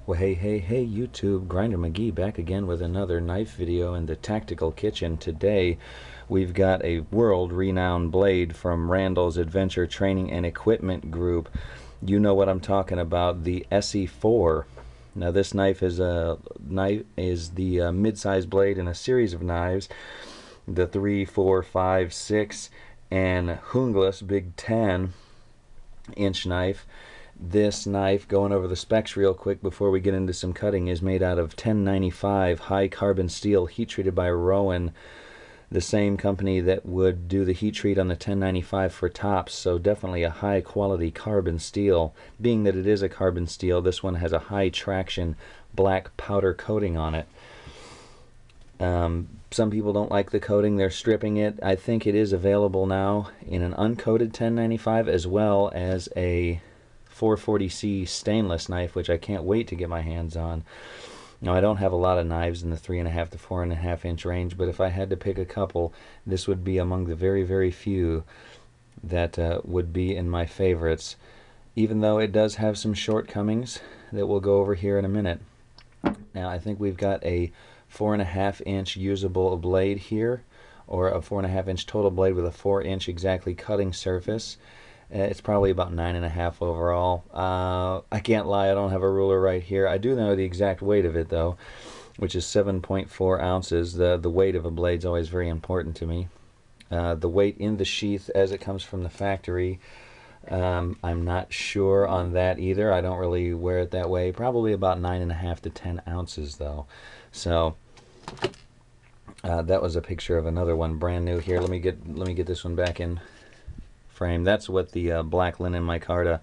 Well, hey, YouTube, Grinder McGee back again with another knife video in the Tactical Kitchen. Today, we've got a world-renowned blade from Randall's Adventure Training and Equipment Group. You know what I'm talking about, the Esee 4. Now, this knife is the mid-sized blade in a series of knives, the 3, 4, 5, 6, and Hungless Big 10-inch knife. This knife, going over the specs real quick before we get into some cutting, is made out of 1095 high carbon steel, heat treated by Rowan, the same company that would do the heat treat on the 1095 for tops. So definitely a high quality carbon steel. Being that it is a carbon steel, this one has a high traction black powder coating on it. Some people don't like the coating, they're stripping it. I think it is available now in an uncoated 1095 as well as a 440C stainless knife, which I can't wait to get my hands on. Now, I don't have a lot of knives in the 3.5 to 4.5 inch range, but if I had to pick a couple, this would be among the very few that would be in my favorites, even though it does have some shortcomings that we'll go over here in a minute. Now, I think we've got a 4.5 inch usable blade here, or a 4.5 inch total blade with a 4-inch exactly cutting surface. It's probably about 9.5 overall. I can't lie, I don't have a ruler right here. I do know the exact weight of it though, which is 7.4 ounces. The weight of a blade is always very important to me. The weight in the sheath as it comes from the factory, I'm not sure on that either. I don't really wear it that way. Probably about 9.5 to 10 ounces though. So that was a picture of another one, brand new here. Let me get this one back in frame. That's what the black linen micarta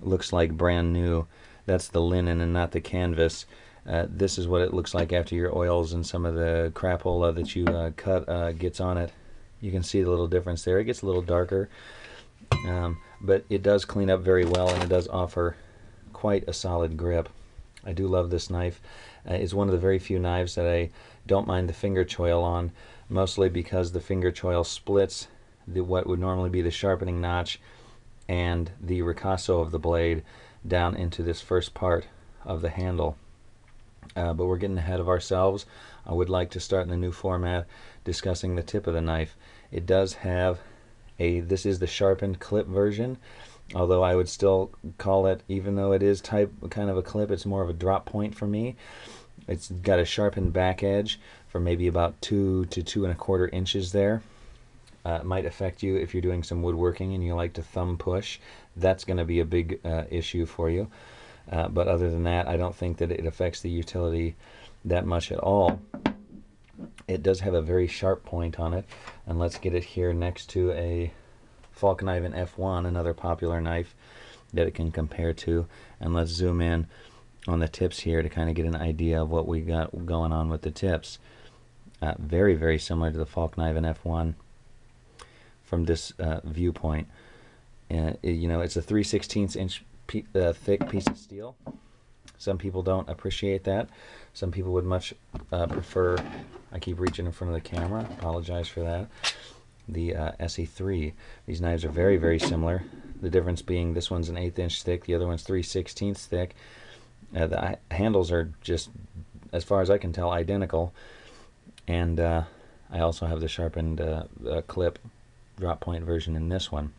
looks like, brand new. That's the linen and not the canvas. This is what it looks like after your oils and some of the crapola that you cut gets on it. You can see the little difference there. It gets a little darker, but it does clean up very well, and it does offer quite a solid grip. I do love this knife. It's one of the very few knives that I don't mind the finger choil on, mostly because the finger choil splits what would normally be the sharpening notch and the ricasso of the blade down into this first part of the handle. But we're getting ahead of ourselves. I would like to start in the new format discussing the tip of the knife. It does have this is the sharpened clip version, although I would still call it, even though it is kind of a clip, it's more of a drop point for me. It's got a sharpened back edge for maybe about 2 to 2.25 inches there. It might affect you if you're doing some woodworking and you like to thumb push. That's going to be a big issue for you. But other than that, I don't think that it affects the utility that much at all. It does have a very sharp point on it, and let's get it here next to a Falkniven F1, another popular knife that it can compare to. And let's zoom in on the tips here to kind of get an idea of what we got going on with the tips. Very similar to the Falkniven F1 from this viewpoint. You know, it's a 3/16 inch thick piece of steel. Some people don't appreciate that. Some people would much prefer, I keep reaching in front of the camera, apologize for that, the Esee 3. These knives are very similar. The difference being this one's an 1/8 inch thick, the other one's 3/16 thick. The handles are just, as far as I can tell, identical. And I also have the sharpened clip drop point version in this one.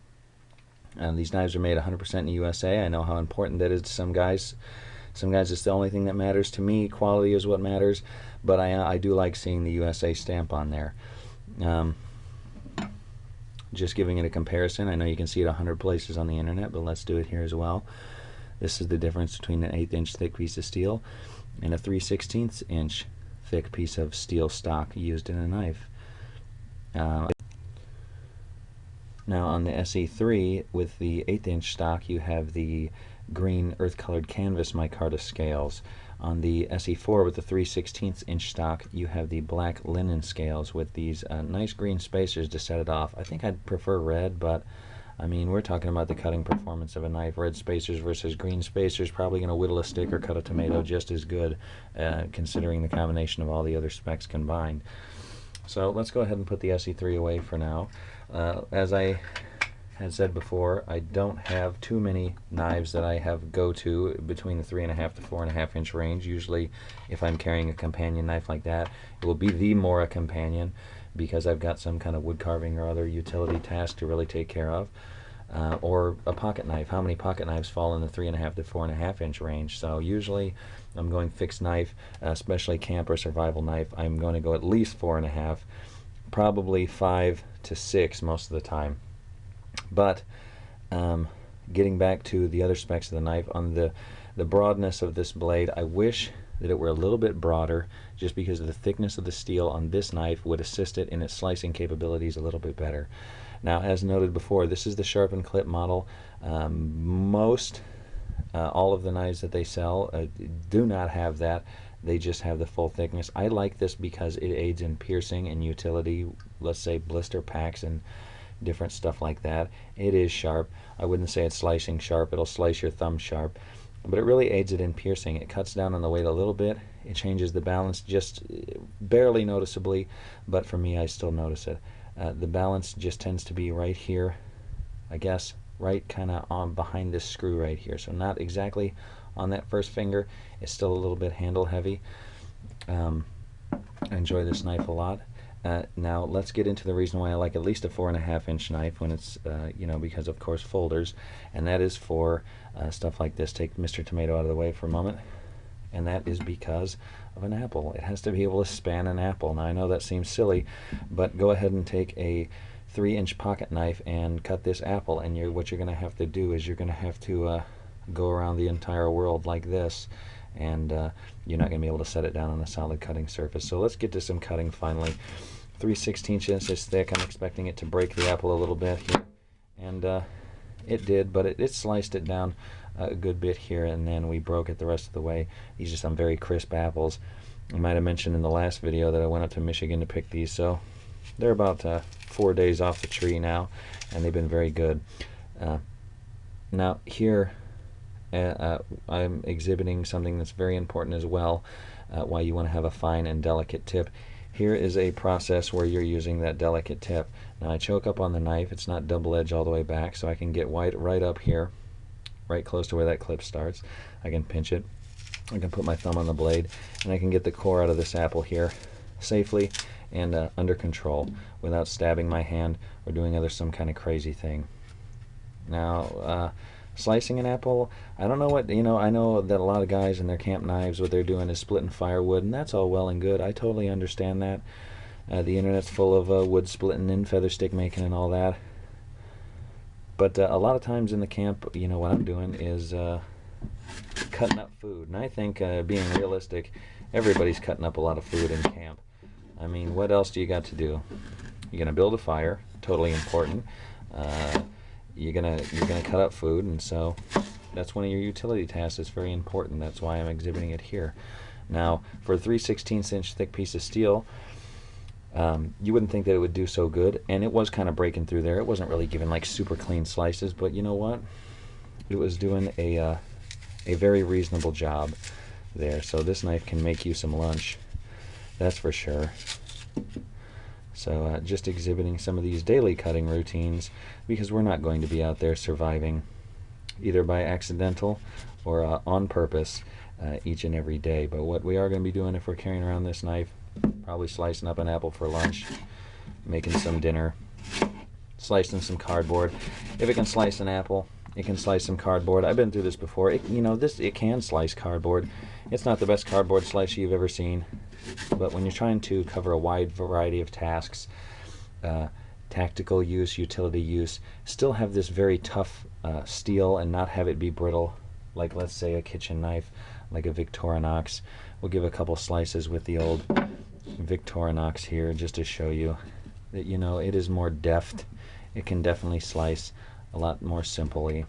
These knives are made 100% in the USA. I know how important that is to some guys. Some guys, it's the only thing that matters. To me, quality is what matters, but I do like seeing the USA stamp on there. Just giving it a comparison. I know you can see it 100 places on the internet, but let's do it here as well. This is the difference between an 1/8 inch thick piece of steel and a 3/16 inch thick piece of steel stock used in a knife. Now on the Esee 3 with the 1/8 inch stock, you have the green earth colored canvas micarta scales. On the Esee 4 with the 3/16 inch stock, you have the black linen scales with these nice green spacers to set it off. I think I'd prefer red, but I mean, we're talking about the cutting performance of a knife. Red spacers versus green spacers, probably going to whittle a stick or cut a tomato just as good, considering the combination of all the other specs combined. So let's go ahead and put the Esee 3 away for now. As I had said before, I don't have too many knives that I have go-to between the 3.5 to 4.5 inch range. Usually, if I'm carrying a companion knife like that, it will be the Mora companion because I've got some kind of wood carving or other utility task to really take care of. Or a pocket knife. How many pocket knives fall in the 3.5 to 4.5 inch range? So usually I'm going fixed knife, especially camp or survival knife. I'm going to go at least 4.5, probably 5 to 6 most of the time. But getting back to the other specs of the knife, on the broadness of this blade, I wish that it were a little bit broader, just because of the thickness of the steel on this knife would assist it in its slicing capabilities a little bit better. Now, as noted before, this is the sharpened clip model. All of the knives that they sell do not have that. They just have the full thickness. I like this because it aids in piercing and utility, let's say blister packs and different stuff like that. It is sharp. I wouldn't say it's slicing sharp. It'll slice your thumb sharp. But it really aids it in piercing. It cuts down on the weight a little bit. It changes the balance just barely noticeably, but for me, I still notice it. The balance just tends to be right here, I guess, right kind of on behind this screw right here. So not exactly on that first finger. It's still a little bit handle heavy. I enjoy this knife a lot. Now let's get into the reason why I like at least a 4.5 inch knife when it's, because of course folders, and that is for stuff like this. Take Mr. Tomato out of the way for a moment, and that is because of an apple. It has to be able to span an apple. Now I know that seems silly, but go ahead and take a 3-inch pocket knife and cut this apple, and what you're going to have to do is you're going to have to go around the entire world like this, and you're not going to be able to set it down on a solid cutting surface. So let's get to some cutting finally. 3/16 inches thick. I'm expecting it to break the apple a little bit here, and it did, but it sliced it down a good bit here, and then we broke it the rest of the way. These are some very crisp apples. I might have mentioned in the last video that I went up to Michigan to pick these, so they're about 4 days off the tree now, and they've been very good. Now here I'm exhibiting something that's very important as well, why you want to have a fine and delicate tip. Here is a process where you're using that delicate tip. Now I choke up on the knife. It's not double edged all the way back, so I can get right up here, right close to where that clip starts. I can pinch it. I can put my thumb on the blade, and I can get the core out of this apple here safely and under control without stabbing my hand or doing some kind of crazy thing. Now, slicing an apple, I don't know what, I know that a lot of guys in their camp knives, what they're doing is splitting firewood, and that's all well and good. I totally understand that. The internet's full of wood splitting and feather stick making and all that. But a lot of times in the camp, what I'm doing is cutting up food. And I think, being realistic, everybody's cutting up a lot of food in camp. I mean, what else do you got to do? You're gonna build a fire, totally important. You're gonna cut up food, and so that's one of your utility tasks. It's very important. That's why I'm exhibiting it here. Now, for a 3/16 inch thick piece of steel, you wouldn't think that it would do so good, and it was kind of breaking through there. It wasn't really giving like super clean slices, but you know what? It was doing a very reasonable job there. So this knife can make you some lunch, that's for sure. So just exhibiting some of these daily cutting routines, because we're not going to be out there surviving either by accidental or on purpose each and every day. But what we are going to be doing if we're carrying around this knife, probably slicing up an apple for lunch, making some dinner, slicing some cardboard. If it can slice an apple, it can slice some cardboard. I've been through this before. It can slice cardboard. It's not the best cardboard slicer you've ever seen, but when you're trying to cover a wide variety of tasks, tactical use, utility use, still have this very tough steel and not have it be brittle, like let's say a kitchen knife, like a Victorinox. We'll give a couple slices with the old Victorinox here just to show you that it is more deft. It can definitely slice a lot more simply,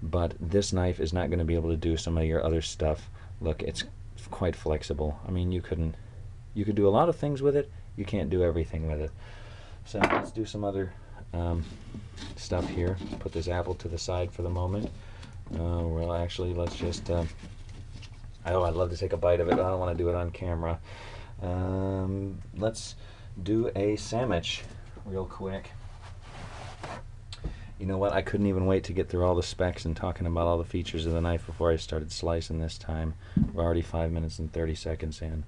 but this knife is not going to be able to do some of your other stuff. Look, it's quite flexible. I mean, you could do a lot of things with it. You can't do everything with it. So let's do some other stuff here. Put this apple to the side for the moment. Well, actually, let's just I'd love to take a bite of it, but I don't want to do it on camera. Let's do a sandwich real quick. You know what? I couldn't even wait to get through all the specs and talking about all the features of the knife before I started slicing this time. We're already 5 minutes and 30 seconds in.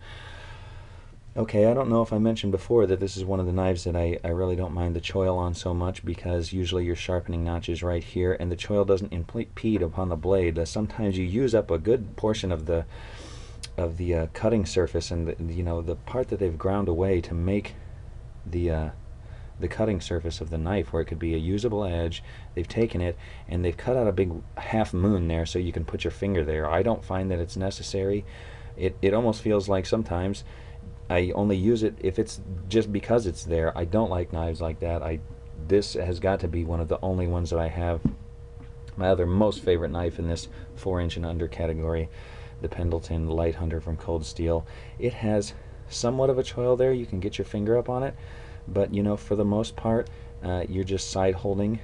Okay, I don't know if I mentioned before that this is one of the knives that I really don't mind the choil on so much, because usually your sharpening notch is right here and the choil doesn't impede upon the blade. Sometimes you use up a good portion of the cutting surface, and the part that they've ground away to make the cutting surface of the knife, where it could be a usable edge. They've taken it and they've cut out a big half moon there so you can put your finger there. I don't find that it's necessary. It almost feels like sometimes I only use it if it's just because it's there. I don't like knives like that. This has got to be one of the only ones that I have. My other most favorite knife in this 4-inch and under category, the Pendleton Light Hunter from Cold Steel. It has somewhat of a choil there. You can get your finger up on it, but for the most part, you're just side holding.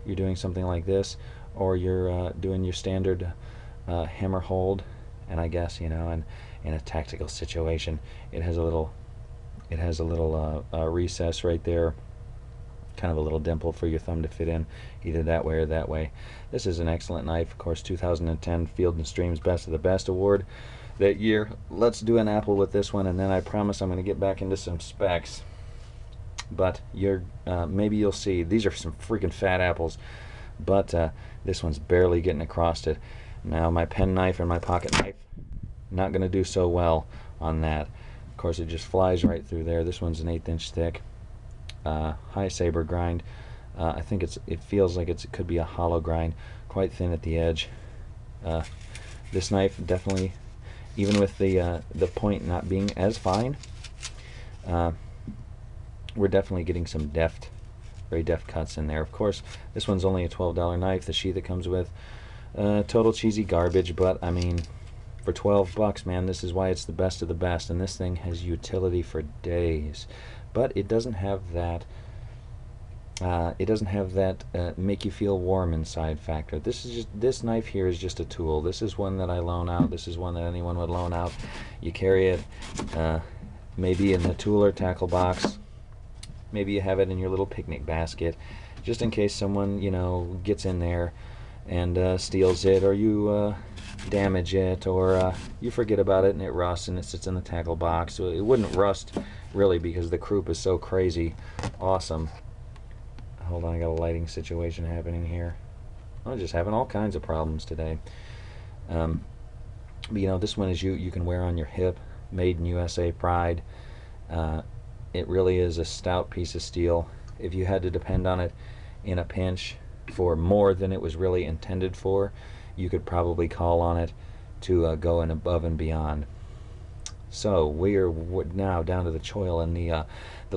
You're doing something like this, or you're doing your standard hammer hold. And I guess in a tactical situation, it has a little recess right there, kind of a little dimple for your thumb to fit in, either that way or that way. This is an excellent knife. Of course, 2010 Field and Stream's Best of the Best award that year. Let's do an apple with this one, and then I promise I'm going to get back into some specs. But maybe you'll see these are some freaking fat apples, but this one's barely getting across it. Now my pen knife and my pocket knife, not going to do so well on that. Of course, it just flies right through there. This one's an 1/8 inch thick, high saber grind. I think it feels like it could be a hollow grind, quite thin at the edge. This knife definitely, even with the point not being as fine, we're definitely getting some very deft cuts in there. Of course, this one's only a $12 knife. The sheath it comes with, total cheesy garbage, but I mean, for $12, man, this is why it's the best of the best. And this thing has utility for days, but it doesn't have that. Make you feel warm inside factor. This knife here is just a tool. This is one that I loan out. This is one that anyone would loan out. You carry it, maybe in the tool or tackle box. Maybe you have it in your little picnic basket, just in case someone gets in there and steals it, or you damage it, or you forget about it and it rusts and it sits in the tackle box. So it wouldn't rust really, because the croup is so crazy awesome. Hold on, I got a lighting situation happening here. I'm just having all kinds of problems today. But this one is you can wear on your hip, made in USA pride. It really is a stout piece of steel. If you had to depend on it in a pinch for more than it was really intended for, you could probably call on it to go in above and beyond. So we are now down to the choil and the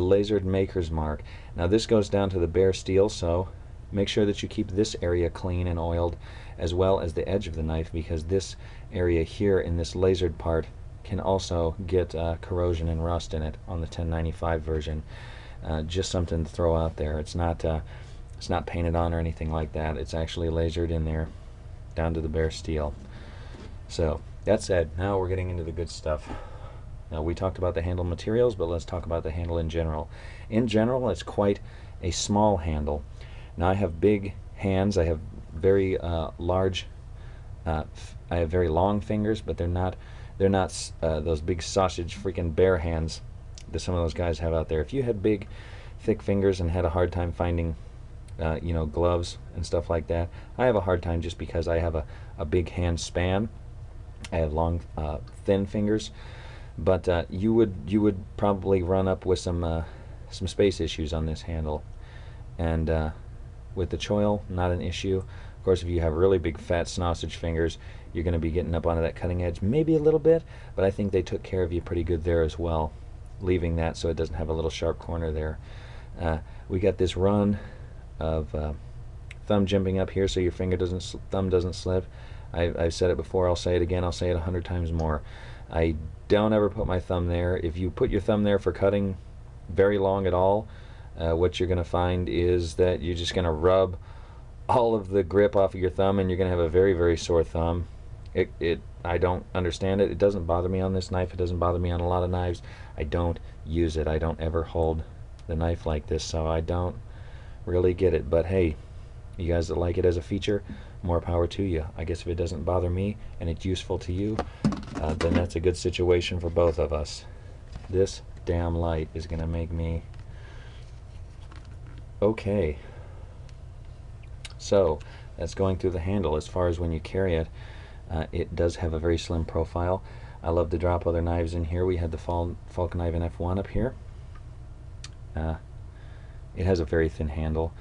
lasered maker's mark. Now this goes down to the bare steel, so make sure that you keep this area clean and oiled, as well as the edge of the knife, because this area here in this lasered part can also get corrosion and rust in it on the 1095 version. Just something to throw out there. It's not painted on or anything like that. It's actually lasered in there down to the bare steel. So that said, now we're getting into the good stuff. Now, we talked about the handle materials, but let's talk about the handle in general. In general, it's quite a small handle. Now, I have big hands. I have very large. I have very long fingers, but they're not those big sausage freaking bear hands that some of those guys have out there. If you had big, thick fingers and had a hard time finding, gloves and stuff like that, I have a hard time just because I have a big hand span. I have long, thin fingers, but you would probably run up with some space issues on this handle. And with the choil, not an issue. Of course, if you have really big fat sausage fingers, you're going to be getting up onto that cutting edge maybe a little bit, but I think they took care of you pretty good there as well, leaving that so it doesn't have a little sharp corner there. We got this run of thumb jimping up here so your thumb doesn't slip. I've said it before, I'll say it again, I'll say it 100 times more. I don't ever put my thumb there. If you put your thumb there for cutting very long at all, what you're going to find is that you're just going to rub all of the grip off of your thumb, and you're going to have a very, very sore thumb. I don't understand it. It doesn't bother me on this knife. It doesn't bother me on a lot of knives. I don't use it. I don't ever hold the knife like this, so I don't really get it. But hey, You guys that like it as a feature, more power to you. I guess if it doesn't bother me and it's useful to you, then that's a good situation for both of us. This damn light is going to make me... Okay. So, that's going through the handle. As far as when you carry it, it does have a very slim profile. I love to drop other knives in here. We had the Falcon knife in F1 up here. It has a very thin handle.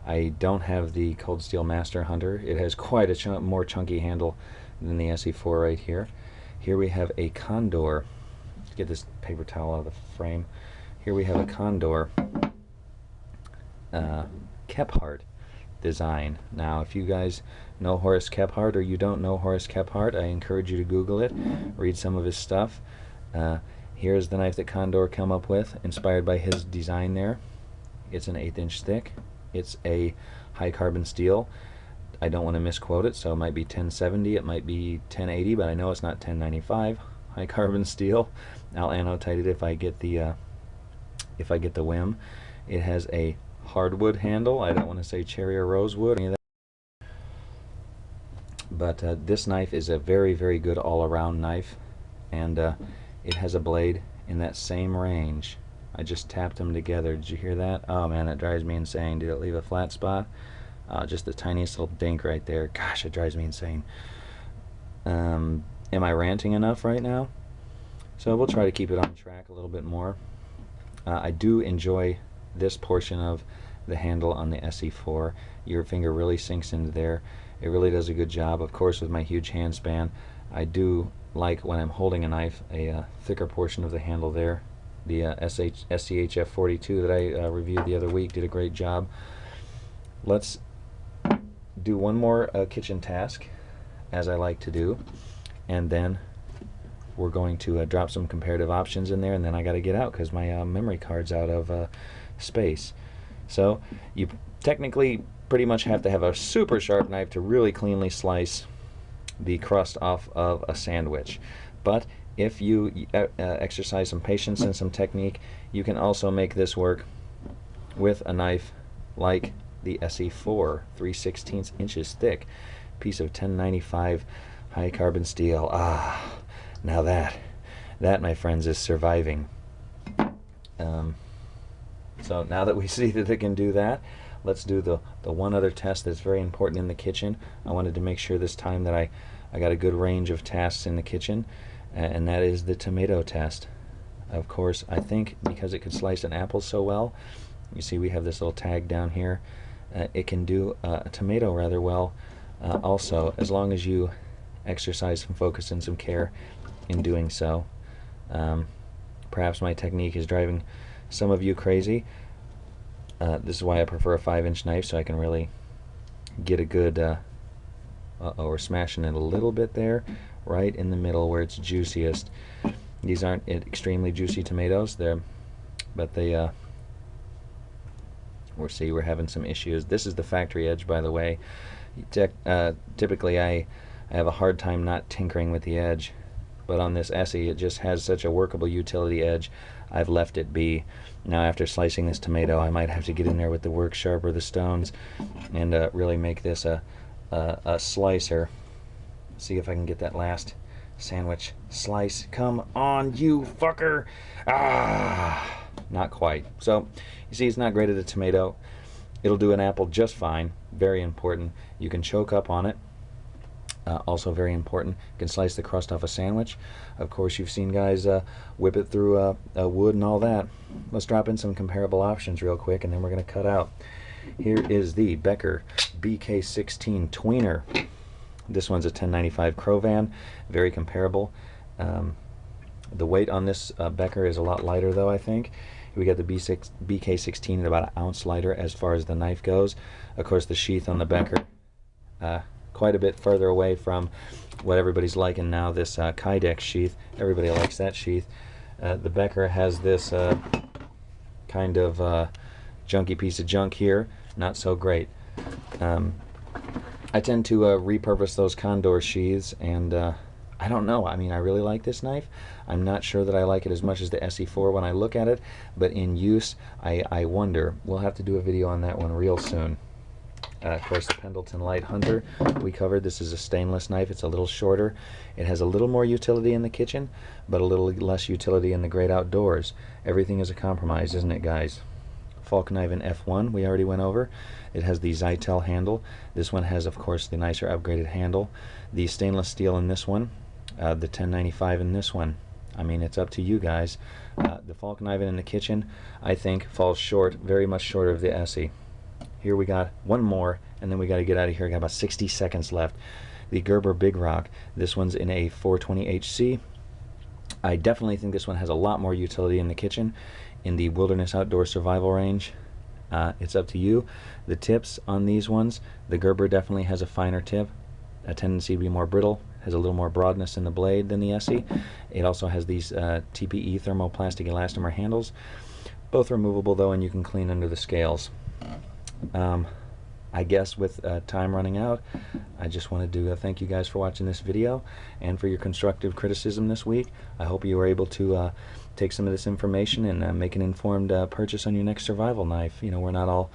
I don't have the Cold Steel Master Hunter. It has quite a more chunky handle than the Esee4 right here. Here we have a Condor. Let's get this paper towel out of the frame. Here we have a Condor Kephart design. Now, if you guys know Horace Kephart or you don't know Horace Kephart, I encourage you to Google it, read some of his stuff. Here's the knife that Condor come up with, inspired by his design there. It's an 1/8 inch thick. It's a high carbon steel. I don't want to misquote it, so it might be 1070, it might be 1080, but I know it's not 1095. High carbon steel. I'll annotate it if I get the whim. It has a hardwood handle. I don't want to say cherry or rosewood, any of that. But this knife is a very, very good all-around knife, and it has a blade in that same range. I just tapped them together. Did you hear that? Oh man, that drives me insane. Did it leave a flat spot? Just the tiniest little dink right there. Gosh, it drives me insane. Am I ranting enough right now? So we'll try to keep it on track a little bit more. I do enjoy this portion of the handle on the Esee4. Your finger really sinks into there. It really does a good job. Of course, with my huge hand span, I do like, when I'm holding a knife, a thicker portion of the handle there. The SCHF42 that I reviewed the other week did a great job. Let's do one more kitchen task, as I like to do, and then we're going to drop some comparative options in there, and then I got to get out because my memory card's out of space. So you technically pretty much have to have a super sharp knife to really cleanly slice the crust off of a sandwich. But if you exercise some patience and some technique, you can also make this work with a knife like the Esee4, 3/16 inches thick, piece of 1095 high carbon steel. Ah, now that my friends is surviving. So now that we see that it can do that, let's do the one other test that's very important in the kitchen. I wanted to make sure this time that I got a good range of tasks in the kitchen, and that is the tomato test. Of course, I think because it could slice an apple so well, you see we have this little tag down here, it can do a tomato rather well also, as long as you exercise some focus and some care in doing so. Perhaps my technique is driving some of you crazy. This is why I prefer a 5-inch knife, so I can really get a good we're smashing it a little bit there, right in the middle where it's juiciest. These aren't extremely juicy tomatoes, but they we'll see, we're having some issues. This is the factory edge, by the way. Typically I have a hard time not tinkering with the edge, but on this Esee it just has such a workable utility edge. I've left it be. Now after slicing this tomato, I might have to get in there with the work sharp or the stones and really make this a slicer. See if I can get that last sandwich slice. Come on, you fucker! Ah, not quite. So you see, it's not great at a tomato. It'll do an apple just fine. Very important. You can choke up on it. Also very important. You can slice the crust off a sandwich. Of course, you've seen guys whip it through wood and all that. Let's drop in some comparable options real quick, and then we're going to cut out. Here is the Becker BK16 Tweener. This one's a 1095 Crovan, very comparable. The weight on this Becker is a lot lighter though, I think. We got the BK16 at about an ounce lighter as far as the knife goes. Of course, the sheath on the Becker quite a bit further away from what everybody's liking now, this Kydex sheath. Everybody likes that sheath. The Becker has this kind of junky piece of junk here. Not so great. I tend to repurpose those Condor sheaths, and I don't know. I mean, I really like this knife. I'm not sure that I like it as much as the Esee4 when I look at it, but in use, I wonder. We'll have to do a video on that one real soon. Of course, the Pendleton Light Hunter we covered. This is a stainless knife. It's a little shorter. It has a little more utility in the kitchen, but a little less utility in the great outdoors. Everything is a compromise, isn't it, guys? Falk knife in F1 we already went over. It has the Zytel handle. This one has, of course, the nicer upgraded handle. The stainless steel in this one, the 1095 in this one. I mean, it's up to you guys. The Falk knife in the kitchen, I think, falls short, very much short of the Esee. Here we got one more, and then we got to get out of here. Got about 60 seconds left. The Gerber Big Rock. This one's in a 420HC. I definitely think this one has a lot more utility in the kitchen, in the wilderness outdoor survival range. It's up to you. The tips on these ones, the Gerber definitely has a finer tip, a tendency to be more brittle, has a little more broadness in the blade than the Esee. It also has these TPE thermoplastic elastomer handles, both removable though, and you can clean under the scales. I guess with time running out, I just wanted to thank you guys for watching this video and for your constructive criticism this week. I hope you were able to take some of this information and make an informed purchase on your next survival knife. You know, we're not all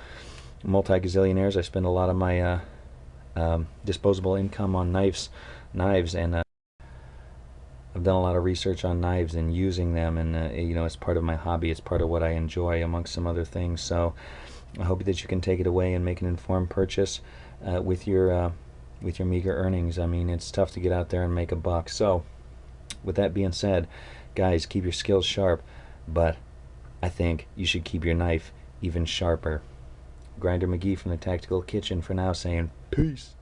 multi-gazillionaires. I spend a lot of my disposable income on knives, and I've done a lot of research on knives and using them, and you know, it's part of my hobby. It's part of what I enjoy, amongst some other things. So I hope that you can take it away and make an informed purchase with your meager earnings. I mean, it's tough to get out there and make a buck. So with that being said, guys, keep your skills sharp, but I think you should keep your knife even sharper. Grinder McGee from the Tactical Kitchen for now, saying peace.